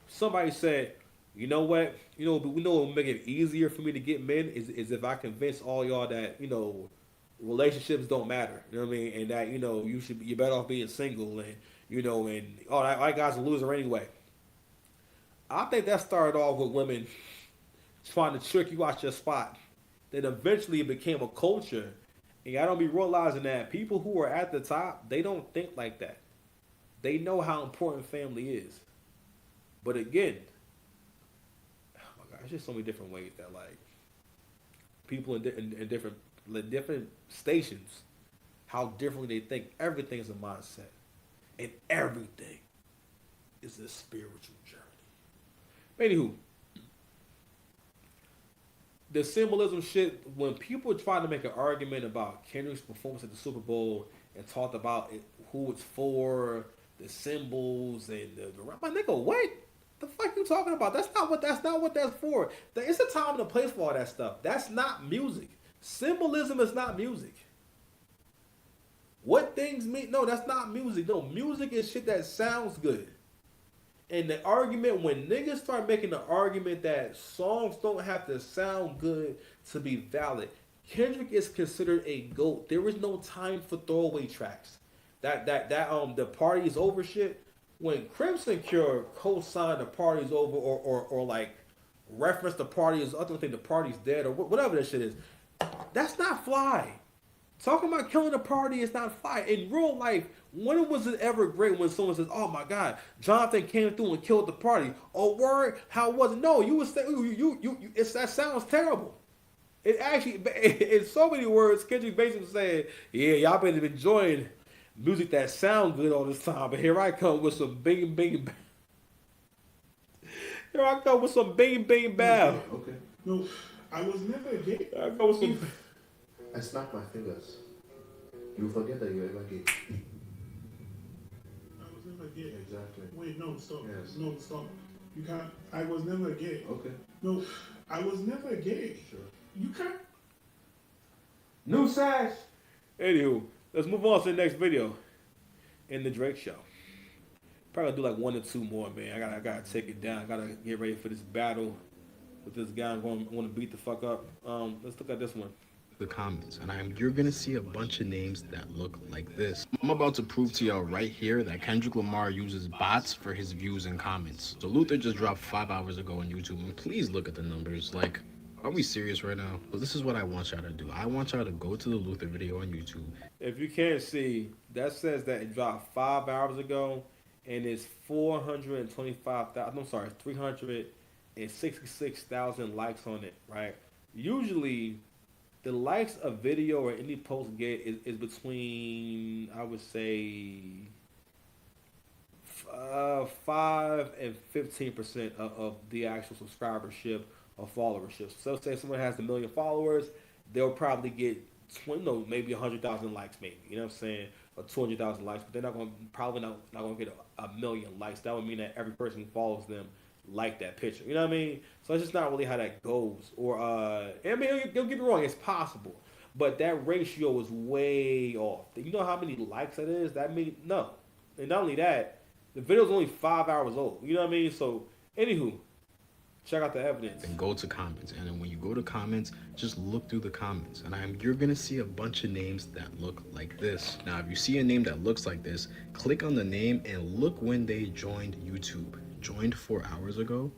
Somebody said, you know what? We know what will make it easier for me to get men is if I convince all y'all that, relationships don't matter. You know what I mean? And that, you're better off being single and, and all that guys are loser anyway. I think that started off with women trying to trick you out your spot. Then eventually it became a culture. And I don't be realizing that people who are at the top, they don't think like that. They know how important family is. But again, oh my God, it's just so many different ways that like people in different stations, how differently they think. Everything is a mindset. And everything is a spiritual journey. Anywho, the symbolism shit, when people try to make an argument about Kendrick's performance at the Super Bowl and talked about who it's for, the symbols, and my nigga, what? The fuck you talking about? That's not what that's for. It's a time and a place for all that stuff. That's not music. Symbolism is not music. What things mean? No, that's not music. No, music is shit that sounds good. And the argument, when niggas start making the argument that songs don't have to sound good to be valid, Kendrick is considered a GOAT. There is no time for throwaway tracks. The party is over shit. When Crimson Cure co-signed the party is over or like reference the party is, I don't think the party's dead or whatever that shit is, that's not fly. Talking about killing the party is not fly. In real life, when was it ever great when someone says, "Oh my God, Jonathan came through and killed the party"? Oh word, how was it? No, you would say that sounds terrible. It actually, in so many words, Kendrick basically said, "Yeah, y'all been enjoying music that sounds good all this time, but here I come with some bing bing. Here I come with some bing bing bow. Okay. No, I was never gay. I come with some." I snap my fingers. You forget that you ever gay. I was never gay. Exactly. Wait, no, stop. Yes. No, stop. You can't. I was never gay. Okay. No, I was never gay. Sure. You can't. New sash. Anywho, let's move on to the next video in the Drake show. Probably do like 1 or 2 more, man. I gotta take it down. I gotta get ready for this battle with this guy. I'm going to beat the fuck up. Let's look at this one. The comments, and you're gonna see a bunch of names that look like this. I'm about to prove to y'all right here that Kendrick Lamar uses bots for his views and comments. So Luther just dropped 5 hours ago on YouTube, and please look at the numbers. Like, are we serious right now? Well, this is what I want y'all to do. I want y'all to go to the Luther video on YouTube. If you can't see, that says that it dropped 5 hours ago, and it's 425,000. I'm sorry, 366,000 likes on it. Right? Usually, the likes of video or any post get is between, I would say, 5 and 15% of the actual subscribership or followership. So say someone has 1 million followers, they'll probably get 20, no, maybe 100,000 likes, maybe, you know what I'm saying, or 200,000 likes, but they're probably not going to get a million likes. That would mean that every person who follows them like that picture, you know what I mean? So it's just not really how that goes. Or I mean, don't get me wrong, it's possible, but that ratio is way off. You know how many likes that is? That means no. And not only that, the video's only 5 hours old. You know what I mean? So, anywho, check out the evidence. And go to comments, and then when you go to comments, just look through the comments, and you're gonna see a bunch of names that look like this. Now, if you see a name that looks like this, click on the name and look when they joined YouTube. Joined 4 hours ago?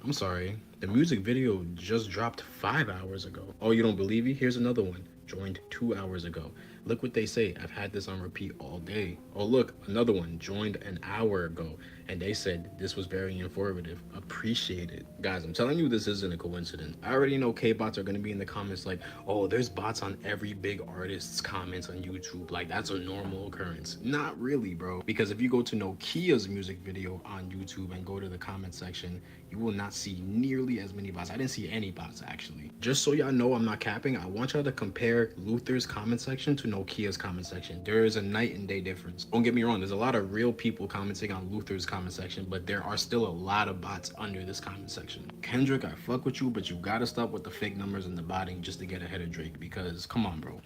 I'm sorry, the music video just dropped 5 hours ago. Oh, you don't believe me? Here's another one. Joined 2 hours ago. Look what they say. I've had this on repeat all day. Oh, look, another one joined an hour ago, and they said this was very informative. Appreciate it. Guys, I'm telling you, this isn't a coincidence. I already know K-bots are going to be in the comments like, oh, there's bots on every big artist's comments on YouTube. Like, that's a normal occurrence. Not really, bro. Because if you go to Nokia's music video on YouTube and go to the comment section, you will not see nearly as many bots. I didn't see any bots, actually. Just so y'all know I'm not capping, I want y'all to compare Luther's comment section to Nokia's comment section. There is a night and day difference. Don't get me wrong, there's a lot of real people commenting on Luther's comment section, but there are still a lot of bots under this comment section. Kendrick, I fuck with you, but you gotta stop with the fake numbers and the botting just to get ahead of Drake, because come on, bro.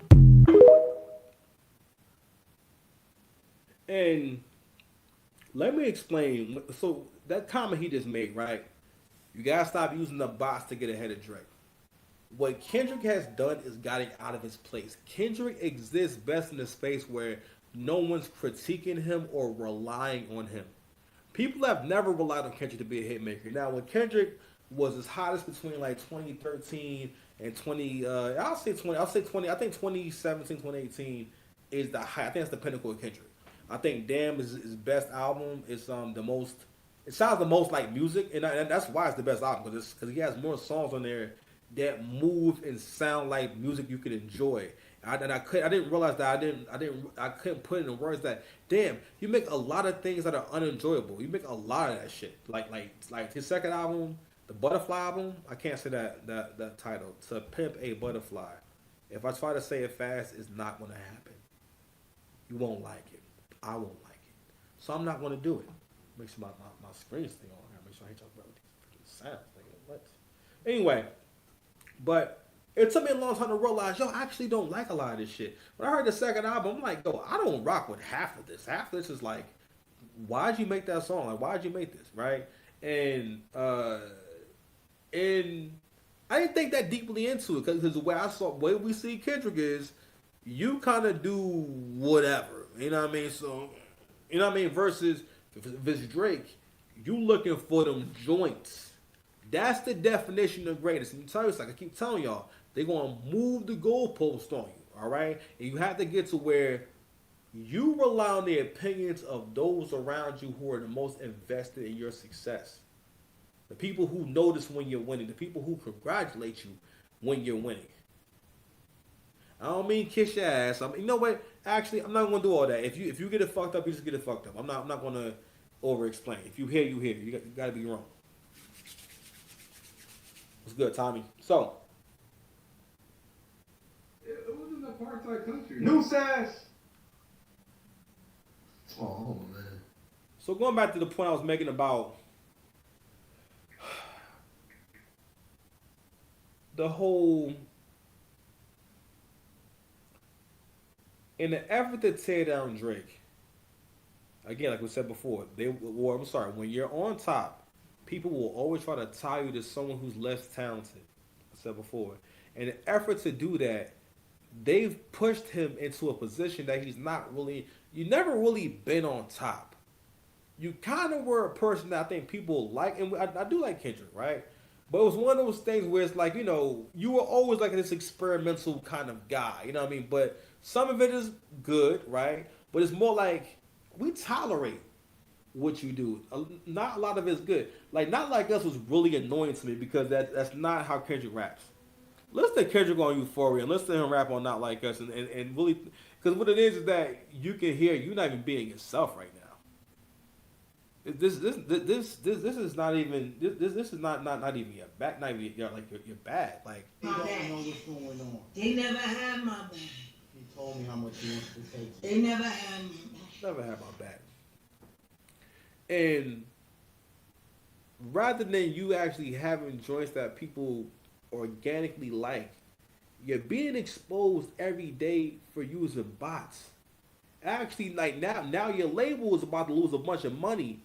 And let me explain. So that comment he just made, right? You gotta stop using the bots to get ahead of Drake. What Kendrick has done is gotten out of his place. Kendrick exists best in a space where no one's critiquing him or relying on him. People have never relied on Kendrick to be a hit maker. Now, when Kendrick was his hottest between like 2013 and 20, I think 2017, 2018 is the high. I think that's the pinnacle of Kendrick. I think Damn is his best album. It's the most. It sounds the most like music, and that's why it's the best album, because he has more songs on there that move and sound like music you could enjoy. I didn't realize that I couldn't put it in words that damn, you make a lot of things that are unenjoyable. You make a lot of that shit. Like his second album, the Butterfly album. I can't say that title. To Pimp a Butterfly. If I try to say it fast, it's not gonna happen. You won't like it. I won't like it. So I'm not gonna do it. Make sure my screen's thing on. I gotta make sure I hit y'all about these freaking sounds. What? Anyway, but it took me a long time to realize, I actually don't like a lot of this shit. When I heard the second album, I'm like, I don't rock with half of this. Half of this is like, why'd you make that song? Like, why'd you make this, right? And I didn't think that deeply into it, because the way we see Kendrick is, you kind of do whatever, you know what I mean? So, you know what I mean? Versus if it's Drake, you looking for them joints. That's the definition of greatness. And I keep telling y'all, they're going to move the goalpost on you, all right? And you have to get to where you rely on the opinions of those around you who are the most invested in your success. The people who notice when you're winning. The people who congratulate you when you're winning. I don't mean kiss your ass. You know what? Actually, I'm not going to do all that. If you get it fucked up, you just get it fucked up. I'm not going to over-explain. If you hear, you hear. You got to be wrong. What's good, Tommy? So. It wasn't an apartheid country. New sash. Oh, man. So going back to the point I was making about the whole, in the effort to tear down Drake, again, like we said before, when you're on top, people will always try to tie you to someone who's less talented. I said before. In the effort to do that, they've pushed him into a position that he's not really, you never really been on top. You kind of were a person that I think people like, and I do like Kendrick, right? But it was one of those things where it's like, you were always like this experimental kind of guy, you know what I mean? But some of it is good, right? But it's more like, we tolerate what you do. Not a lot of it's good. Like, Not Like Us was really annoying to me because that's not how Kendrick raps. Listen to Kendrick on Euphoria and listen to him rap on Not Like Us and really, because what it is that you can hear you're not even being yourself right now. This is not even this is not even your back, not even your bag. Like, He don't know what's going on. They never had my back. He told me how much he wants to take. They never had my back. never had my back. And rather than you actually having joints that people organically like, you're being exposed every day for using bots. Actually, like now your label is about to lose a bunch of money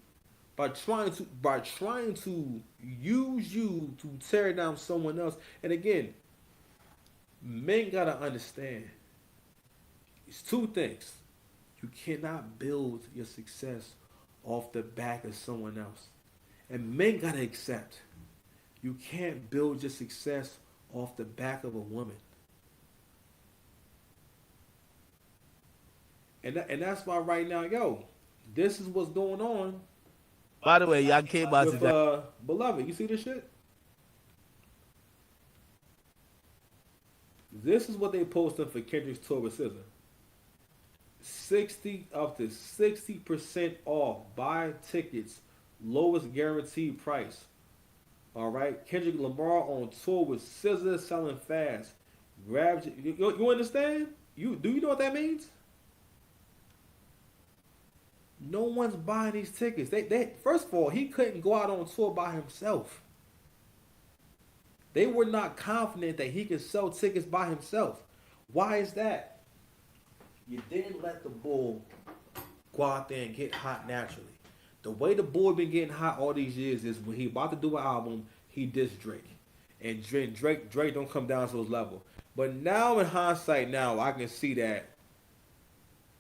by trying to use you to tear down someone else. And again, men gotta understand, it's two things. You cannot build your success off the back of someone else. And men gotta accept, you can't build your success off the back of a woman. And that's why right now, this is what's going on By the way, y'all Kbots with is Beloved. You see this shit? This is what they posted for Kendrick's tour with SZA. 60% off. Buy tickets. Lowest guaranteed price. All right. Kendrick Lamar on tour with SZA, selling fast. Grab you understand? Do you know what that means? No one's buying these tickets. They first of all, he couldn't go out on tour by himself. They were not confident that he could sell tickets by himself. Why is that? You didn't let the bull go out there and get hot naturally. The way the bull been getting hot all these years is when he about to do an album, he dissed Drake. And Drake don't come down to his level. But now in hindsight, now I can see that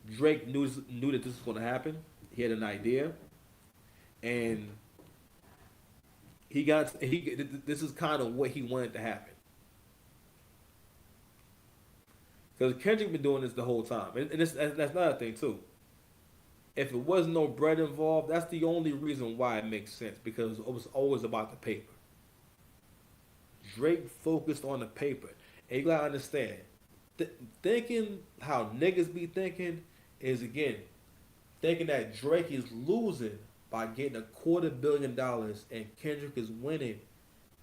Drake knew that this was going to happen. He had an idea, and this is kind of what he wanted to happen. Because Kendrick been doing this the whole time, and that's another thing too. If it was no bread involved, that's the only reason why it makes sense, because it was always about the paper. Drake focused on the paper, and you gotta understand, thinking how niggas be thinking is, again, thinking that Drake is losing by getting $250 million and Kendrick is winning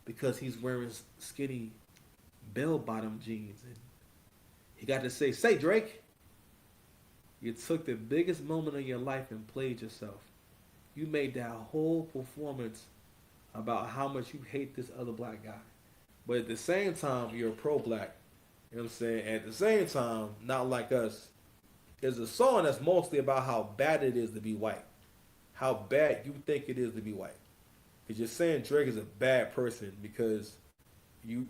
because he's wearing skinny bell-bottom jeans. And he got to say Drake, you took the biggest moment of your life and played yourself. You made that whole performance about how much you hate this other black guy. But at the same time, you're pro-black. You know what I'm saying? At the same time, Not Like Us is a song that's mostly about how bad it is to be white. How bad you think it is to be white. Because you're saying Drake is a bad person because you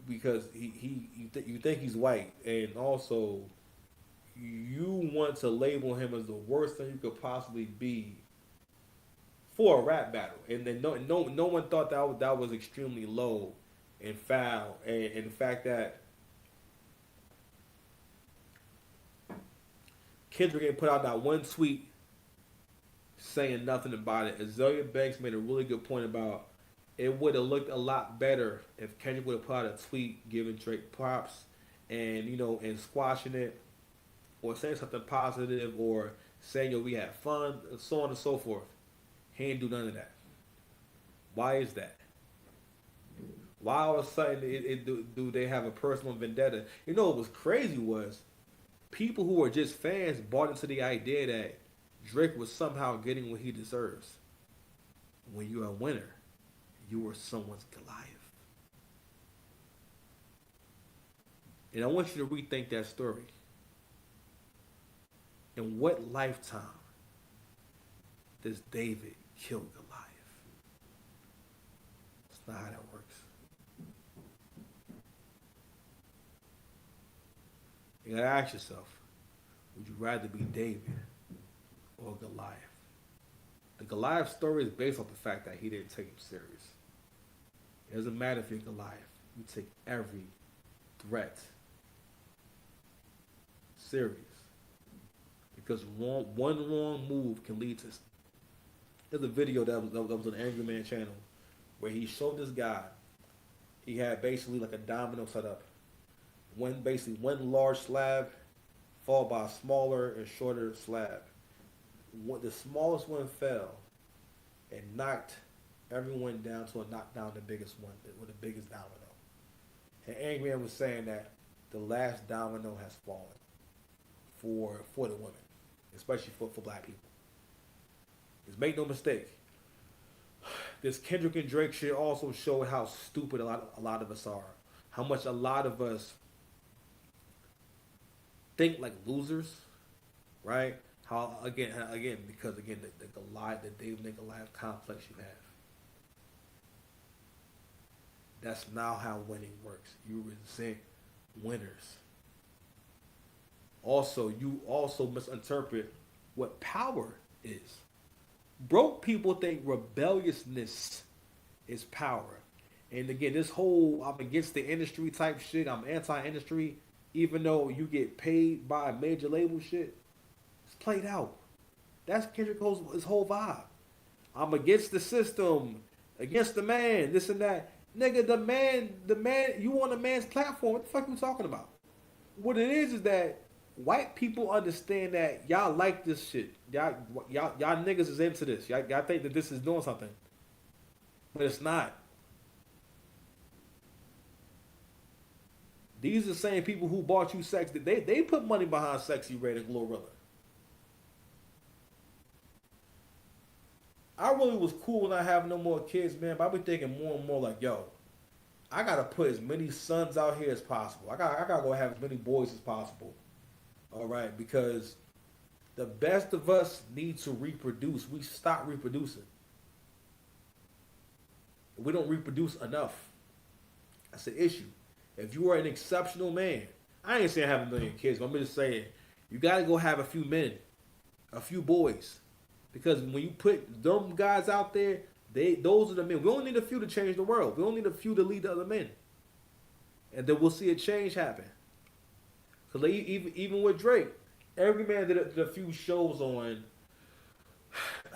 think he's white, and also you want to label him as the worst thing you could possibly be for a rap battle. And then no one thought that was extremely low and foul. And the fact that Kendrick ain't put out that one tweet saying nothing about it. Azalea Banks made a really good point about it would have looked a lot better if Kendrick would have put out a tweet giving Drake props and, and squashing it, or saying something positive, or saying, we had fun, and so on and so forth. He ain't do none of that. Why is that? Why all of a sudden do they have a personal vendetta? What was crazy was people who were just fans bought into the idea that Drake was somehow getting what he deserves. When you're a winner, you were someone's Goliath. And I want you to rethink that story. In what lifetime does David kill Goliath? That's not how that works. You gotta ask yourself, would you rather be David or Goliath? The Goliath story is based off the fact that he didn't take him serious. It doesn't matter if you're Goliath. You take every threat serious. Because one wrong move can lead to... There's a video that was on the Angry Man channel where he showed this guy, he had basically like a domino set up. One large slab followed by a smaller and shorter slab. The smallest one fell and knocked everyone down to a knock down the biggest one, with the biggest domino. And Angry Man was saying that the last domino has fallen for the women, especially for black people. Just make no mistake. This Kendrick and Drake shit also showed how stupid a lot of us are. How much a lot of us think like losers, right? How again because the Goliath, the David and Goliath complex you have. That's not how winning works. You resent winners. Also, you also misinterpret what power is. Broke people think rebelliousness is power. And again, this whole I'm against the industry type shit, I'm anti-industry, even though you get paid by a major label shit, it's played out. That's Kendrick Cole's whole vibe. I'm against the system, against the man, this and that. Nigga, the man, you on a man's platform, what the fuck are you talking about? What it is that white people understand that y'all like this shit. Y'all niggas is into this. Y'all think that this is doing something. But it's not. These are the same people who bought you sex. They put money behind Sexy Red and Glorilla. I really was cool when I have no more kids, man, but I be thinking more and more like, yo, I gotta put as many sons out here as possible. I gotta go have as many boys as possible. All right, because the best of us need to reproduce. We stop reproducing. We don't reproduce enough. That's the issue. If you are an exceptional man, I ain't saying have a million kids, but I'm just saying you gotta go have a few men, a few boys. Because when you put them guys out there, those are the men. We don't need a few to change the world. We don't need a few to lead the other men. And then we'll see a change happen. Because even with Drake, every man did a few shows on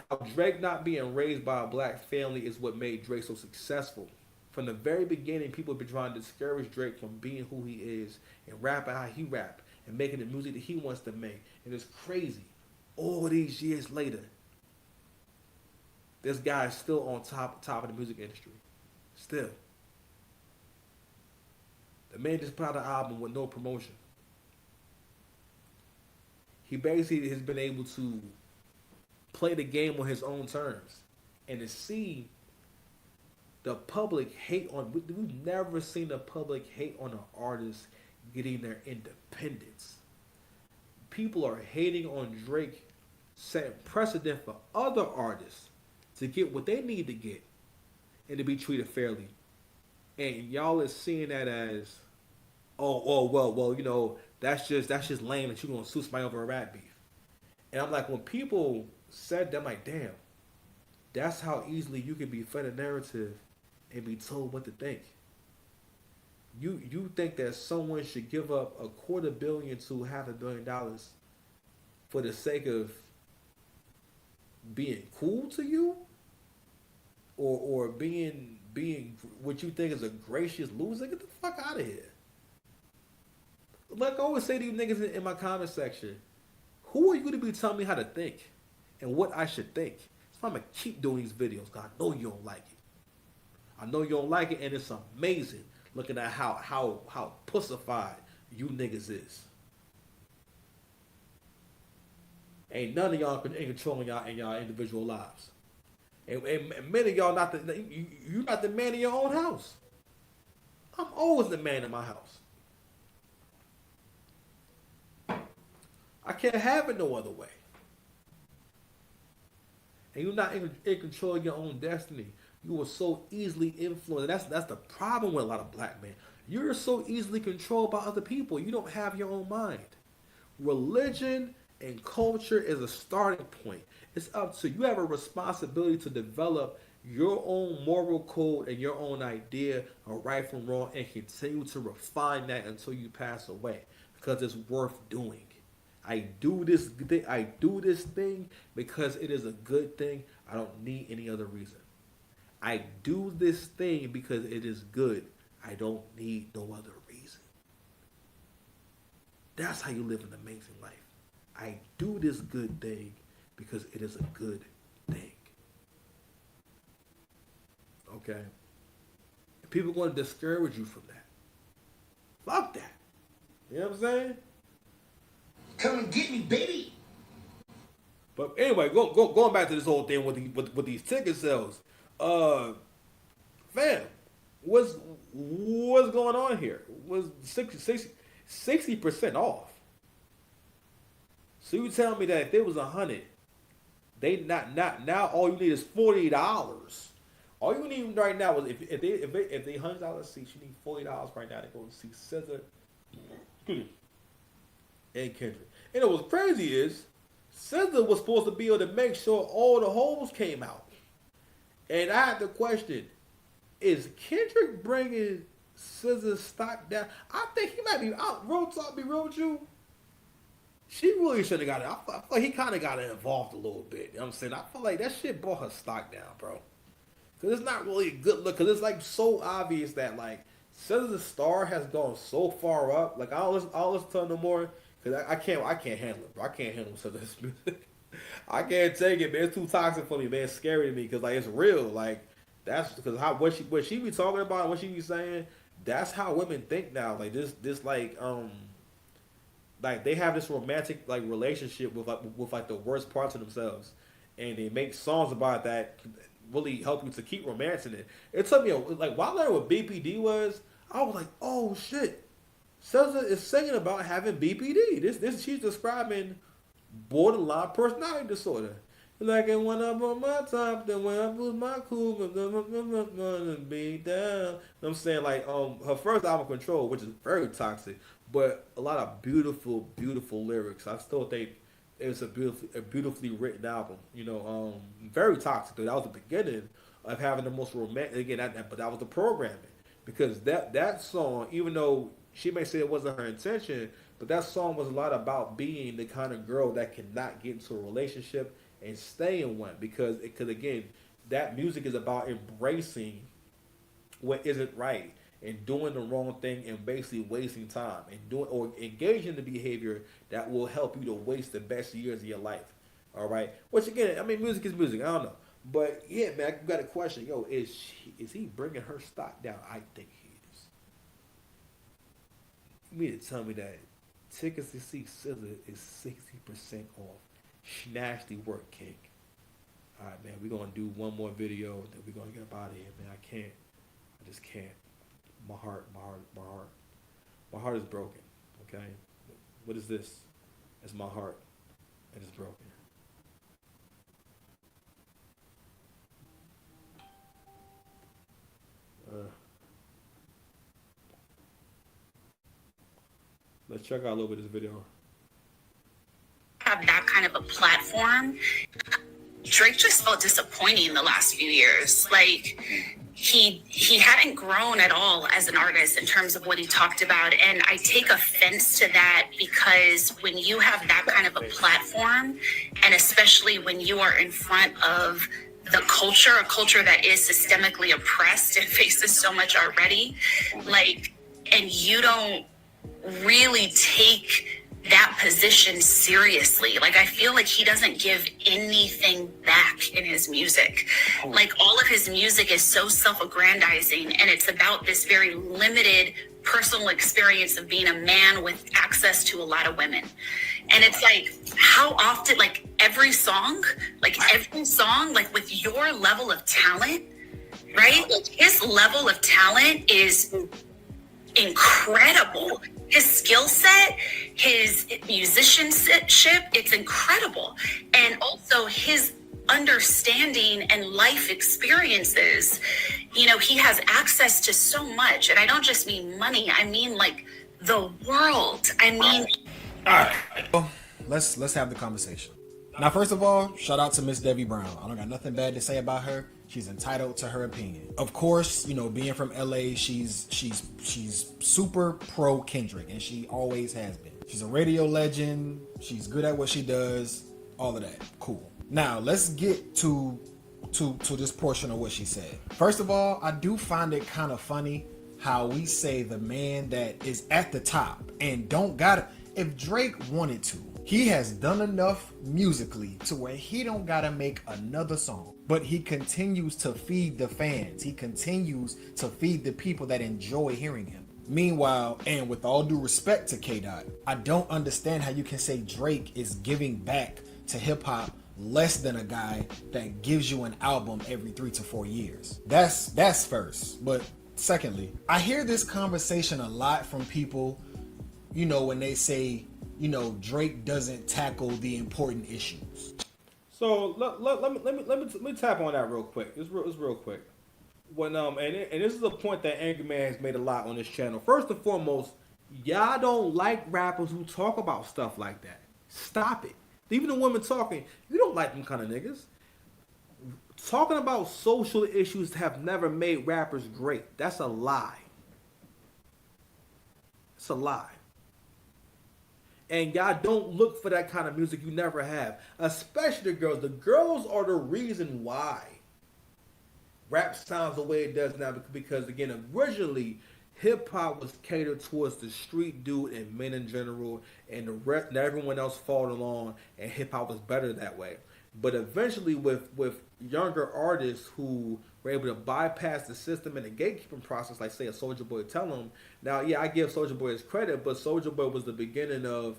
how Drake not being raised by a black family is what made Drake so successful. From the very beginning, people have been trying to discourage Drake from being who he is and rapping how he rap and making the music that he wants to make. And it's crazy. All these years later, this guy is still on top of the music industry. Still. The man just put out an album with no promotion. He basically has been able to play the game on his own terms. And to see the public hate on... We've never seen the public hate on an artist getting their independence. People are hating on Drake, setting precedent for other artists to get what they need to get and to be treated fairly. And y'all is seeing that as, well, you know, that's just lame that you're gonna sue somebody over a rap beef. And I'm like, when people said that, I'm like, damn, that's how easily you can be fed a narrative and be told what to think. You think that someone should give up $250 million to $500 million for the sake of being cool to you? Or being what you think is a gracious loser? Get the fuck out of here. Like I always say to you niggas in my comment section, who are you to be telling me how to think and what I should think? So I'm gonna keep doing these videos because I know you don't like it. I know you don't like it, and it's amazing looking at how pussified you niggas is. Ain't none of y'all controlling y'all in y'all individual lives. And many of y'all you're not the man in your own house. I'm always the man in my house. I can't have it no other way. And you're not in control of your own destiny. You are so easily influenced. That's the problem with a lot of black men. You're so easily controlled by other people. You don't have your own mind. Religion and culture is a starting point. It's up to you. You have a responsibility to develop your own moral code and your own idea of right from wrong, and continue to refine that until you pass away, because it's worth doing. I do this thing because it is a good thing. I don't need any other reason. I do this thing because it is good. I don't need no other reason. That's how you live an amazing life. I do this good thing because it is a good thing. Okay? People are going to discourage you from that. Fuck that. You know what I'm saying? Come and get me, baby. But anyway, going back to this whole thing with these ticket sales. Fam, what's going on here? Was 60% off. So you tell me that if it was 100, they not now all you need is $40. All you need right now is if they $100 seats, you need $40 right now to go see SZA and Kendrick. And what's crazy is SZA was supposed to be able to make sure all the holes came out. And I had the question, is Kendrick bringing SZA's stock down? I think he might be out. Real talk, be real with you. She really should have got it. I feel like he kind of got involved a little bit. You know what I'm saying? I feel like that shit brought her stock down, bro. Because it's not really a good look. Because it's like so obvious that like SZA's star has gone so far up. Like I don't listen to her no more. Because I can't handle it, bro. I can't handle SZA's music. I can't take it, man. It's too toxic for me, man. It's scary to me because like it's real. Like that's because what she be talking about, what she be saying. That's how women think now. Like this like they have this romantic like relationship with like the worst parts of themselves, and they make songs about that really help you to keep romancing it. It took me like while I learned what BPD was, I was like, oh shit, SZA is singing about having BPD. This she's describing borderline personality disorder. Like and when I'm on my top, then when I lose my cool, gonna be down. I'm saying like her first album Control, which is very toxic, but a lot of beautiful lyrics. I still think it's a beautifully written album. You know, very toxic. Though. That was the beginning of having the most romantic. Again, but that was the programming, because that song, even though she may say it wasn't her intention, but that song was a lot about being the kind of girl that cannot get into a relationship and stay in one, because again, that music is about embracing what isn't right and doing the wrong thing and basically wasting time and doing or engaging in the behavior that will help you to waste the best years of your life. All right, which again, I mean, music is music. I don't know, but yeah, man, I got a question. Yo, is he bringing her stock down? I think he is. You mean to tell me that tickets to see SZA is 60% off? Nasty work, King. All right, man. We're gonna do one more video, then we're gonna get up out of here, man. I just can't. My heart is broken. Okay. What is this? It's my heart, and it's broken. Let's check out a little bit of this video. Have that kind of a platform. Drake just felt disappointing the last few years. Like he hadn't grown at all as an artist in terms of what he talked about, and I take offense to that, because when you have that kind of a platform, and especially when you are in front of the culture, a culture that is systemically oppressed and faces so much already, like, and you don't really take that position seriously. Like, I feel like he doesn't give anything back in his music. Like, all of his music is so self-aggrandizing, and it's about this very limited personal experience of being a man with access to a lot of women. And it's like, how often, like every song, like with your level of talent, right? Like, his level of talent is incredible. His skill set his musicianship, it's incredible. And also his understanding and life experiences. You know, he has access to so much. And I don't just mean money, I mean like the world. I mean, Let's have the conversation. Now, first of all, shout out to Miss Debbie Brown. I don't got nothing bad to say about her. She's entitled to her opinion. Of course, you know, being from LA, she's super pro Kendrick, and she always has been. She's a radio legend. She's good at what she does. All of that. Cool. Now, let's get to this portion of what she said. First of all, I do find it kind of funny how we say the man that is at the top and don't got it. If Drake wanted to, he has done enough musically to where he don't gotta make another song, but he continues to feed the fans. He continues to feed the people that enjoy hearing him. Meanwhile, and with all due respect to Kdot, I don't understand how you can say Drake is giving back to hip hop less than a guy that gives you an album every 3 to 4 years. That's first. But secondly, I hear this conversation a lot from people, you know, when they say, you know, Drake doesn't tackle the important issues. So let me tap on that real quick. It's real quick. When and this is a point that Angry Man has made a lot on this channel. First and foremost, y'all don't like rappers who talk about stuff like that. Stop it. Even the women talking, you don't like them kind of niggas. Talking about social issues have never made rappers great. That's a lie. It's a lie. And y'all don't look for that kind of music. You never have. Especially the girls. The girls are the reason why rap sounds the way it does now. Because, again, originally, hip-hop was catered towards the street dude and men in general. And the rest, and everyone else followed along. And hip-hop was better that way. But eventually, with younger artists who were able to bypass the system and the gatekeeping process, like say a Soulja Boy tell them. Now, yeah, I give Soulja Boy his credit, but Soulja Boy was the beginning of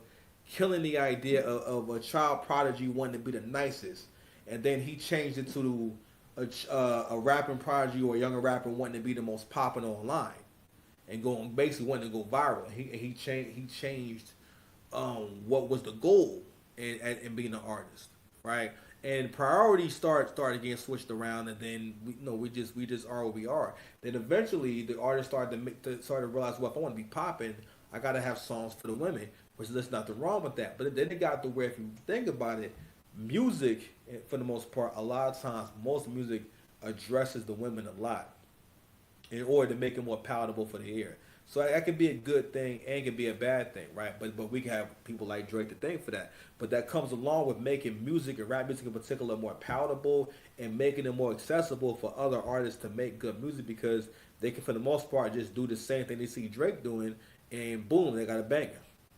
killing the idea of a child prodigy wanting to be the nicest, and then he changed it to a rapping prodigy or a younger rapper wanting to be the most popular online, and basically wanting to go viral. He changed what was the goal in being an artist, right? And priorities started getting switched around, and then we just are what we are. Then eventually the artists started to realize, well, if I want to be popping, I got to have songs for the women, which there's nothing wrong with that. But then it got to where, if you think about it, music, for the most part, a lot of times, most music addresses the women a lot in order to make it more palatable for the ear. So that could be a good thing and can be a bad thing, right? But we can have people like Drake to thank for that. But that comes along with making music and rap music in particular more palatable and making it more accessible for other artists to make good music, because they can, for the most part, just do the same thing they see Drake doing, and boom, they got a banger.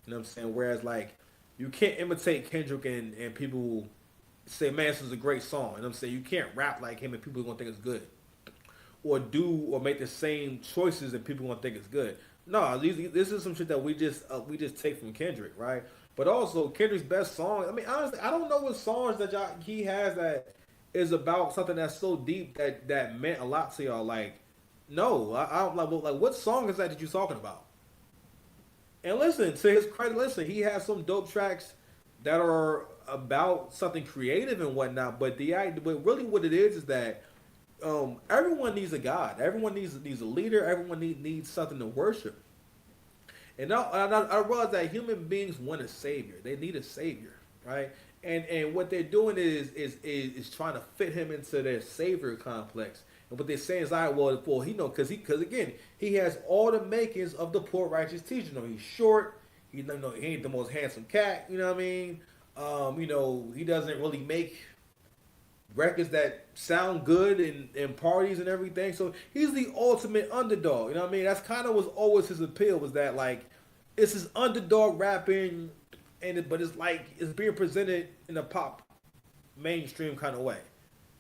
You know what I'm saying? Whereas, like, you can't imitate Kendrick and people say, man, this is a great song. You know what I'm saying? You can't rap like him and people are going to think it's good. Or make the same choices and people gonna think it's good. No, this is some shit that we just take from Kendrick, right? But also Kendrick's best song. I mean, honestly, I don't know what songs that he has that is about something that's so deep that meant a lot to y'all. Like, no, I don't like what song is that you talking about? And listen, to his credit, he has some dope tracks that are about something creative and whatnot. But really what it is that. Everyone needs a God. Everyone needs a leader. Everyone needs something to worship. And I realize that human beings want a savior. They need a savior, right? And what they're doing is trying to fit him into their savior complex. And what they're saying is, because again, he has all the makings of the poor righteous teacher. You know, he's short. He ain't the most handsome cat. You know what I mean? He doesn't really make records that sound good in parties and everything. So he's the ultimate underdog. You know what I mean? That's kind of was always his appeal, was that, like, it's his underdog rapping, but it's like it's being presented in a pop mainstream kind of way.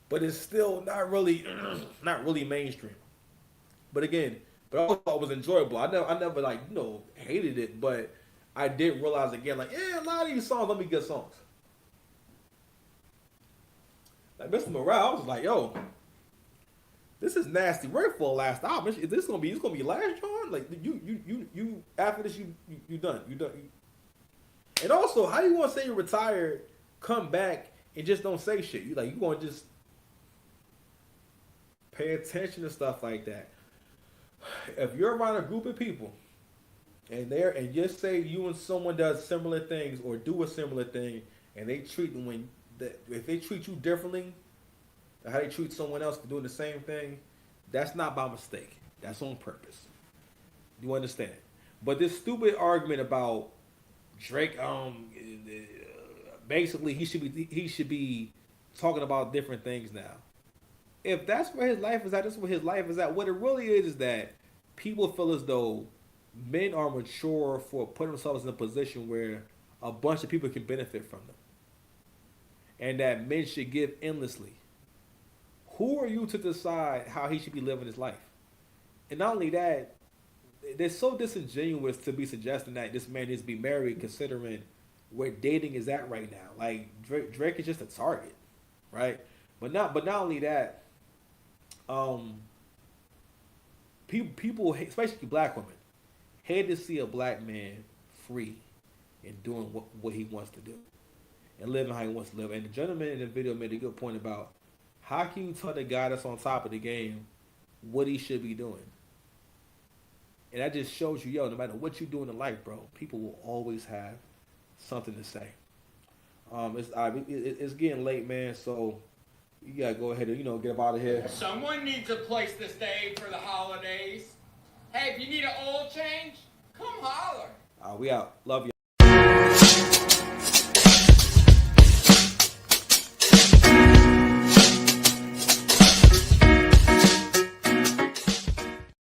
But it's still not really mainstream. But again, also it was enjoyable. I never like, hated it, but I did realize again, like, yeah, a lot of these songs let me good songs. Like Mr. Morale, I was like, yo, this is nasty work for a last album. Is this gonna be last, John? Like, you after this, you done. And also, how you want to say you're retired, come back, and just don't say shit? You want to just pay attention to stuff like that. If you're around a group of people, and just say you and someone does similar things or do a similar thing, and they treat if they treat you differently, or how they treat someone else for doing the same thing, that's not by mistake. That's on purpose. You understand? But this stupid argument about Drake, basically he should be talking about different things now. If that's where his life is at, that's where his life is at. What it really is that people feel as though men are mature for putting themselves in a position where a bunch of people can benefit from them, and that men should give endlessly. Who are you to decide how he should be living his life? And not only that, they're so disingenuous to be suggesting that this man needs to be married, considering where dating is at right now. Like Drake is just a target, right? But not only that, people, especially black women, hate to see a black man free and doing what he wants to do and living how he wants to live. And the gentleman in the video made a good point about how can you tell the guy that's on top of the game what he should be doing? And that just shows you, no matter what you do in life, bro, people will always have something to say. It's getting late, man, so you gotta go ahead and get up out of here. Someone needs a place to stay for the holidays. Hey, if you need an oil change, come holler. We out. Love you.